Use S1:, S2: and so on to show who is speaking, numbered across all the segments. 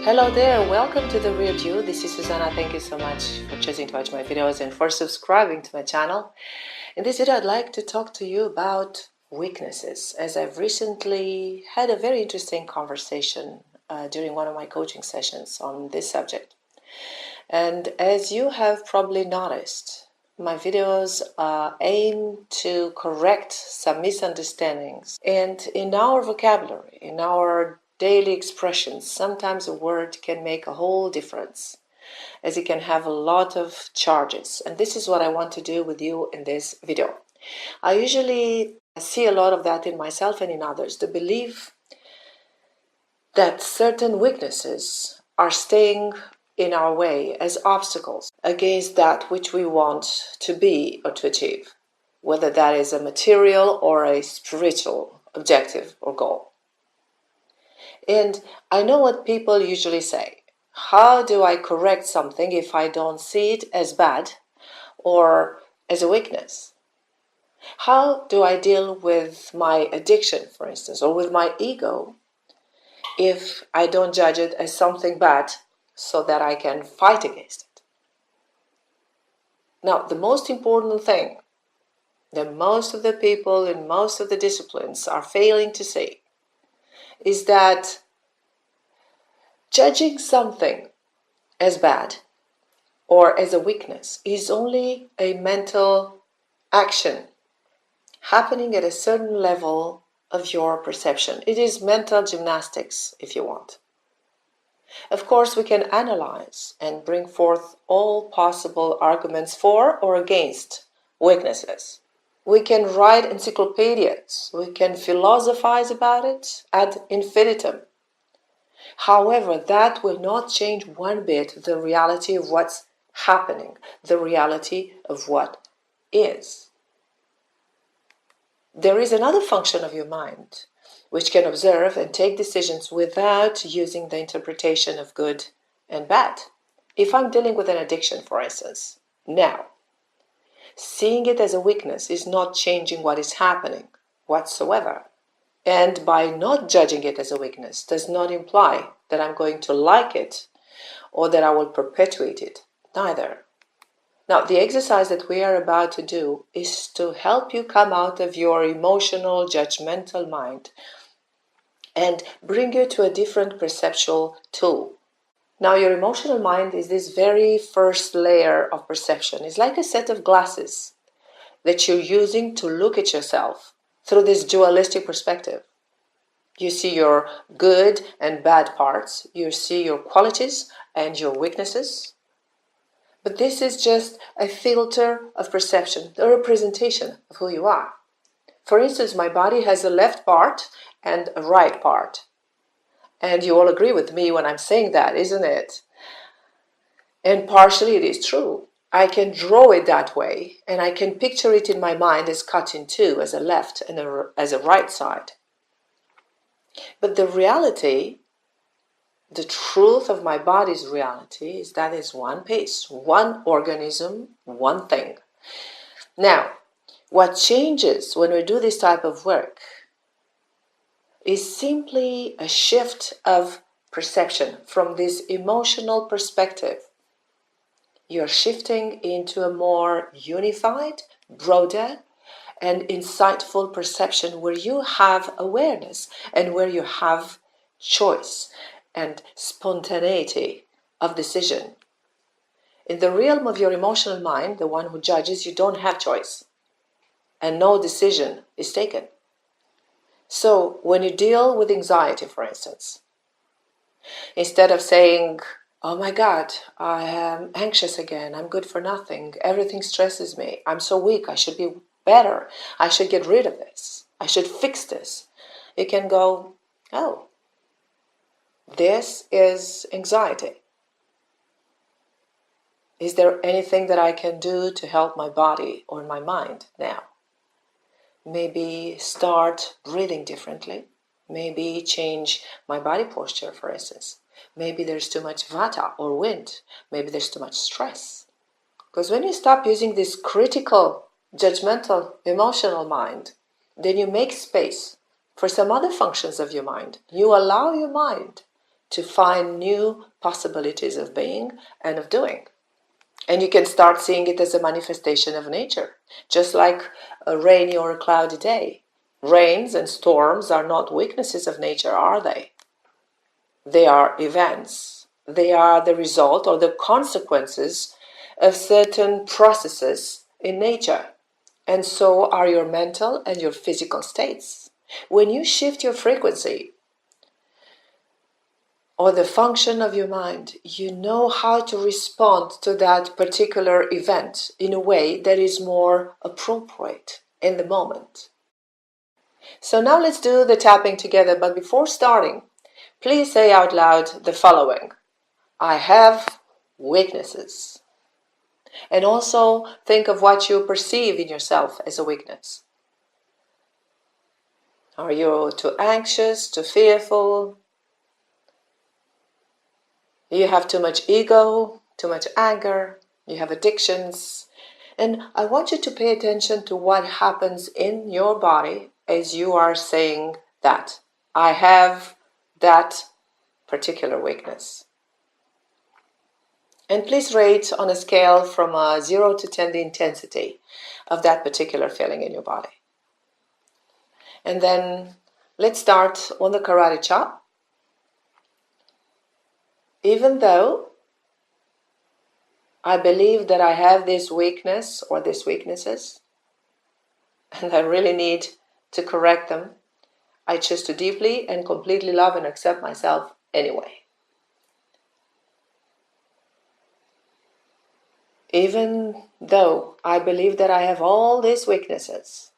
S1: Hello there, welcome to The Real You. This is Susanna. Thank you so much for choosing to watch my videos and for subscribing to my channel. In this video, I'd like to talk to you about weaknesses, as I've recently had a very interesting conversation during one of my coaching sessions on this subject. And as you have probably noticed, my videos aim to correct some misunderstandings. And in our vocabulary, in our daily expressions, sometimes a word can make a whole difference, as it can have a lot of charges. And this is what I want to do with you in this video. I usually see a lot of that in myself and in others, the belief that certain weaknesses are staying in our way as obstacles against that which we want to be or to achieve, whether that is a material or a spiritual objective or goal. And I know what people usually say. How do I correct something if I don't see it as bad or as a weakness? How do I deal with my addiction, for instance, or with my ego if I don't judge it as something bad so that I can fight against it? Now, the most important thing that most of the people in most of the disciplines are failing to see is that judging something as bad or as a weakness is only a mental action happening at a certain level of your perception. It is mental gymnastics, if you want. Of course, we can analyze and bring forth all possible arguments for or against weaknesses. We can write encyclopedias. We can philosophize about it ad infinitum. However, that will not change one bit the reality of what's happening, the reality of what is. There is another function of your mind which can observe and take decisions without using the interpretation of good and bad. If I'm dealing with an addiction, for instance, now, seeing it as a weakness is not changing what is happening whatsoever. And by not judging it as a weakness does not imply that I'm going to like it or that I will perpetuate it, neither. Now, the exercise that we are about to do is to help you come out of your emotional, judgmental mind and bring you to a different perceptual tool. Now, your emotional mind is this very first layer of perception. It's like a set of glasses that you're using to look at yourself through this dualistic perspective. You see your good and bad parts. You see your qualities and your weaknesses. But this is just a filter of perception, a representation of who you are. For instance, my body has a left part and a right part. And you all agree with me when I'm saying that, isn't it? And partially it is true. I can draw it that way, and I can picture it in my mind as cut in two, as a left and as a right side. But the reality, the truth of my body's reality is that it's one piece, one organism, one thing. Now, what changes when we do this type of work is simply a shift of perception from this emotional perspective. You're shifting into a more unified, broader, and insightful perception where you have awareness and where you have choice and spontaneity of decision. In the realm of your emotional mind, the one who judges, you don't have choice, and no decision is taken. So when you deal with anxiety, for instance, instead of saying, "Oh my God, I am anxious again, I'm good for nothing, everything stresses me, I'm so weak, I should be better, I should get rid of this, I should fix this," you can go, "Oh, this is anxiety. Is there anything that I can do to help my body or my mind now? Maybe start breathing differently. Maybe change my body posture, for instance. Maybe there's too much vata or wind. Maybe there's too much stress." Because when you stop using this critical, judgmental, emotional mind, then you make space for some other functions of your mind. You allow your mind to find new possibilities of being and of doing. And you can start seeing it as a manifestation of nature, just like a rainy or a cloudy day. Rains and storms are not weaknesses of nature, are they? They are events. They are the result or the consequences of certain processes in nature. And so are your mental and your physical states. When you shift your frequency or the function of your mind, you know how to respond to that particular event in a way that is more appropriate in the moment. So now let's do the tapping together, but before starting, please say out loud the following. I have weaknesses. And also think of what you perceive in yourself as a weakness. Are you too anxious, too fearful? You have too much ego, too much anger, you have addictions. And I want you to pay attention to what happens in your body as you are saying that. I have that particular weakness. And please rate on a scale from 0 to 10 the intensity of that particular feeling in your body. And then let's start on the karate chop. Even though I believe that I have this weakness or these weaknesses, and I really need to correct them, I choose to deeply and completely love and accept myself anyway. Even though I believe that I have all these weaknesses,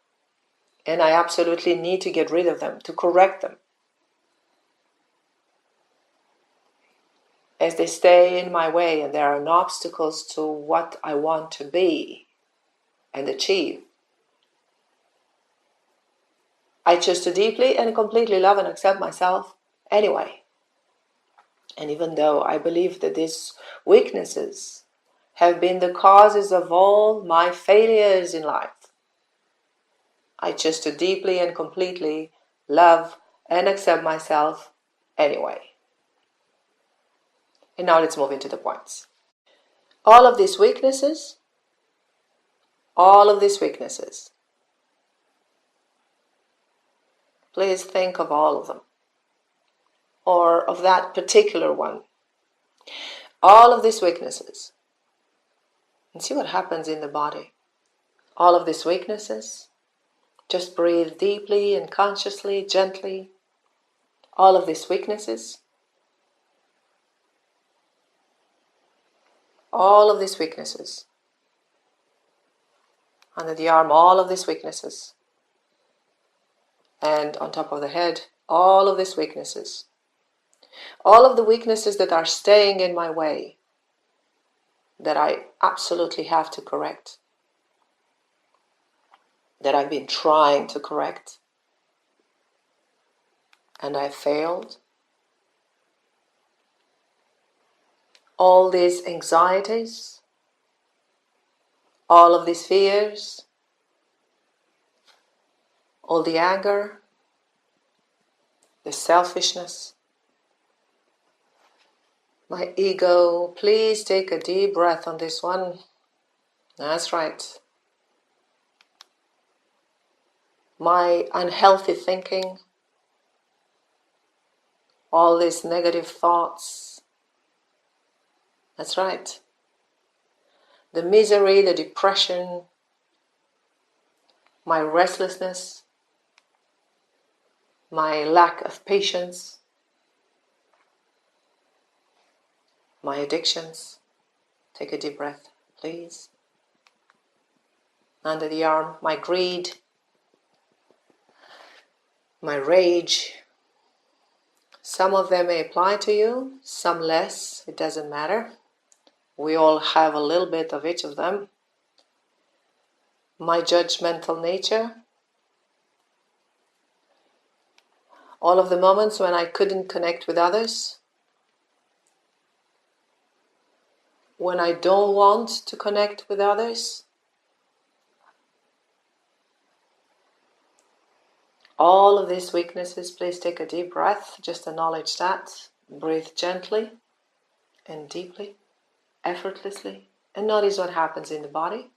S1: and I absolutely need to get rid of them, to correct them, as they stay in my way and there are obstacles to what I want to be and achieve, I choose to deeply and completely love and accept myself anyway. And even though I believe that these weaknesses have been the causes of all my failures in life, I choose to deeply and completely love and accept myself anyway. And now let's move into the points. All of these weaknesses, please think of all of them, or of that particular one. All of these weaknesses, and see what happens in the body. All of these weaknesses, just breathe deeply and consciously, gently. All of these weaknesses, all of these weaknesses. Under the arm, all of these weaknesses. And on top of the head, all of these weaknesses. All of the weaknesses that are staying in my way, that I absolutely have to correct, that I've been trying to correct, and I failed. All these anxieties, all of these fears, all the anger, the selfishness, my ego. Please take a deep breath on this one. That's right. My unhealthy thinking, all these negative thoughts. That's right. The misery, the depression, my restlessness, my lack of patience, my addictions. Take a deep breath, please. Under the arm, my greed, my rage. Some of them may apply to you, some less. It doesn't matter. We all have a little bit of each of them. My judgmental nature. All of the moments when I couldn't connect with others. When I don't want to connect with others. All of these weaknesses, please take a deep breath. Just acknowledge that. Breathe gently and deeply, effortlessly, and notice what happens in the body.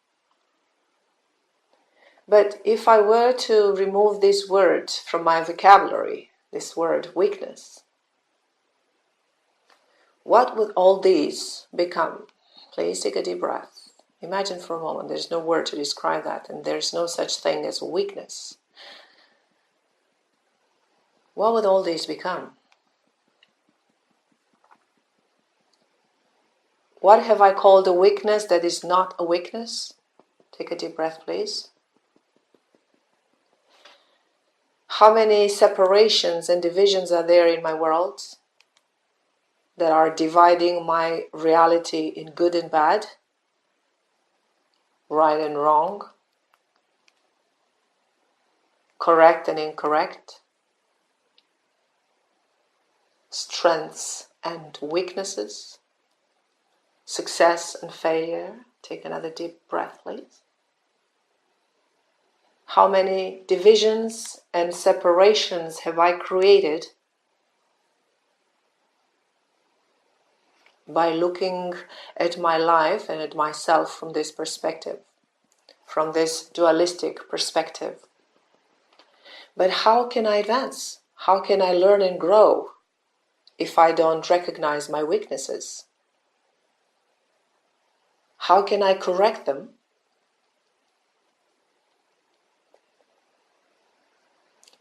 S1: But if I were to remove this word from my vocabulary, this word weakness, what would all these become? Please take a deep breath. Imagine for a moment, there's no word to describe that, and there's no such thing as weakness. What would all these become? What have I called a weakness that is not a weakness? Take a deep breath, please. How many separations and divisions are there in my world that are dividing my reality in good and bad, right and wrong, correct and incorrect, strengths and weaknesses, success and failure? Take another deep breath, please. How many divisions and separations have I created by looking at my life and at myself from this perspective, from this dualistic perspective? But how can I advance? How can I learn and grow if I don't recognize my weaknesses? How can I correct them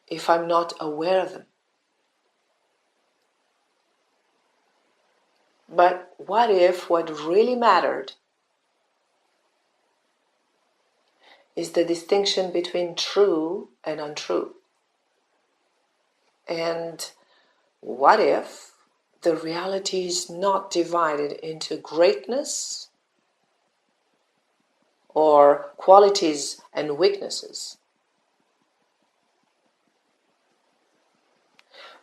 S1: if I'm not aware of them? But what if what really mattered is the distinction between true and untrue? And what if the reality is not divided into greatness or qualities and weaknesses?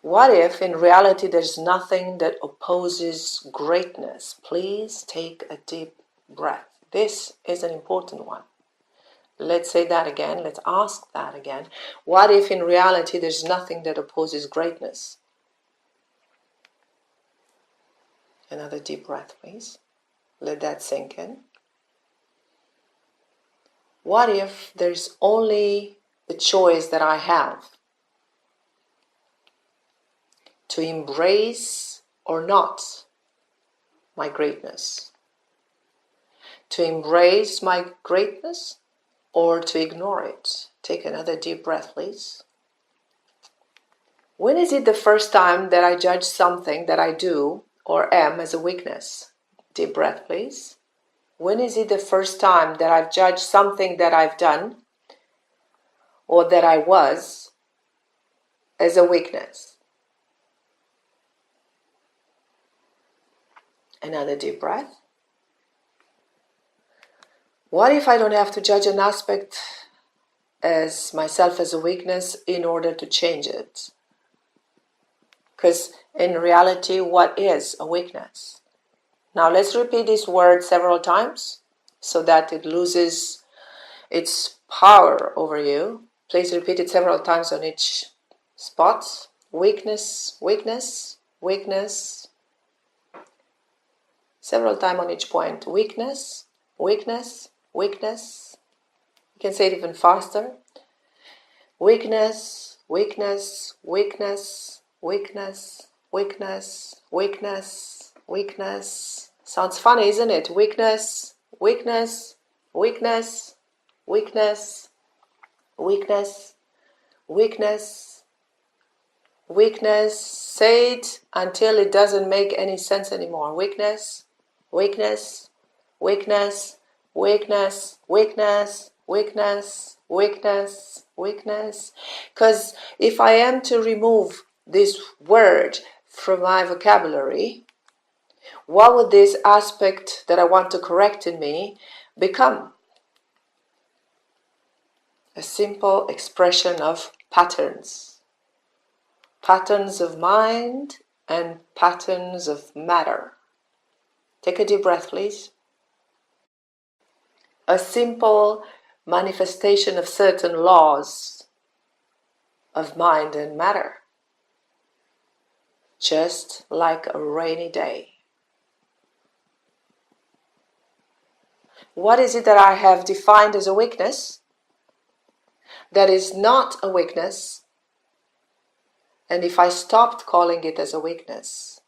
S1: What if in reality there's nothing that opposes greatness? Please take a deep breath. This is an important one. Let's say that again. Let's ask that again. What if in reality there's nothing that opposes greatness? Another deep breath, please. Let that sink in. What if there's only the choice that I have to embrace or not my greatness? To embrace my greatness or to ignore it? Take another deep breath, please. When is it the first time that I judge something that I do or am as a weakness? Deep breath, please. When is it the first time that I've judged something that I've done or that I was as a weakness? Another deep breath. What if I don't have to judge an aspect as myself as a weakness in order to change it? Because in reality, what is a weakness? Now let's repeat this word several times so that it loses its power over you. Please repeat it several times on each spot. Weakness, weakness, weakness. Several times on each point. Weakness, weakness, weakness. You can say it even faster. Weakness, weakness, weakness, weakness, weakness, weakness, weakness. Sounds funny, isn't it? Weakness, weakness, weakness, weakness, weakness, weakness, weakness. Say it until it doesn't make any sense anymore. Weakness, weakness, weakness, weakness, weakness, weakness, weakness, weakness. Because if I am to remove this word from my vocabulary, what would this aspect that I want to correct in me become? A simple expression of patterns. Patterns of mind and patterns of matter. Take a deep breath, please. A simple manifestation of certain laws of mind and matter. just like a rainy day. What is it that I have defined as a weakness that is not a weakness? And if I stopped calling it as a weakness,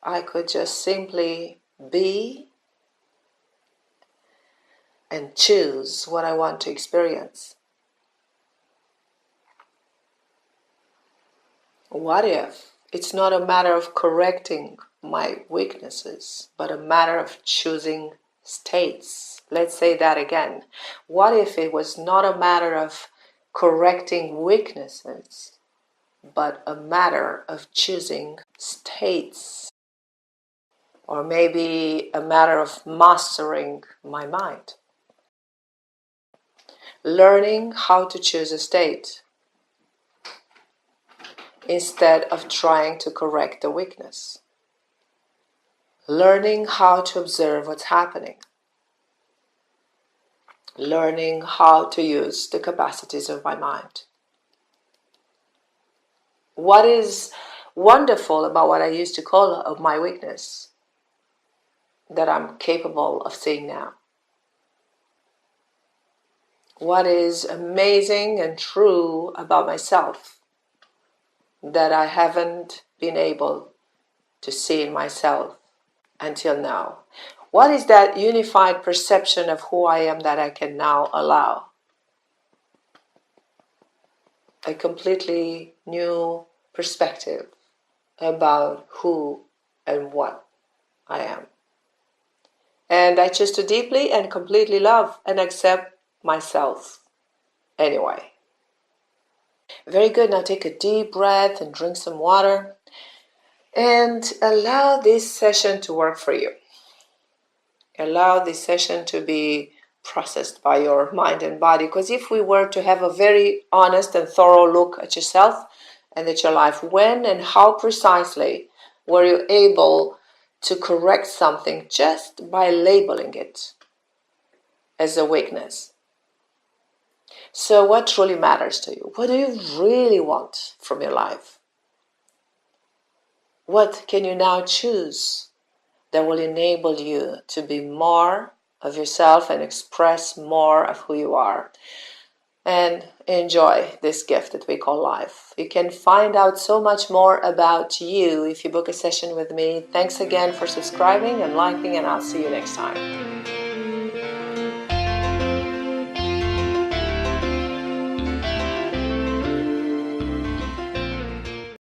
S1: I could just simply be and choose what I want to experience. What if it's not a matter of correcting my weaknesses, but a matter of choosing states? Let's say that again. What if it was not a matter of correcting weaknesses, but a matter of choosing states? Or maybe a matter of mastering my mind. Learning how to choose a state instead of trying to correct the weakness. Learning how to observe what's happening. Learning how to use the capacities of my mind. What is wonderful about what I used to call my weakness that I'm capable of seeing now? What is amazing and true about myself that I haven't been able to see in myself until now? What is that unified perception of who I am that I can now allow? A completely new perspective about who and what I am. And I choose to deeply and completely love and accept myself anyway. Very good. Now take a deep breath and drink some water. And allow this session to work for you. Allow this session to be processed by your mind and body. Because if we were to have a very honest and thorough look at yourself and at your life, when and how precisely were you able to correct something just by labeling it as a weakness? So what truly matters to you? What do you really want from your life? What can you now choose that will enable you to be more of yourself and express more of who you are and enjoy this gift that we call life? You can find out so much more about you if you book a session with me. Thanks again for subscribing and liking, and I'll see you next time.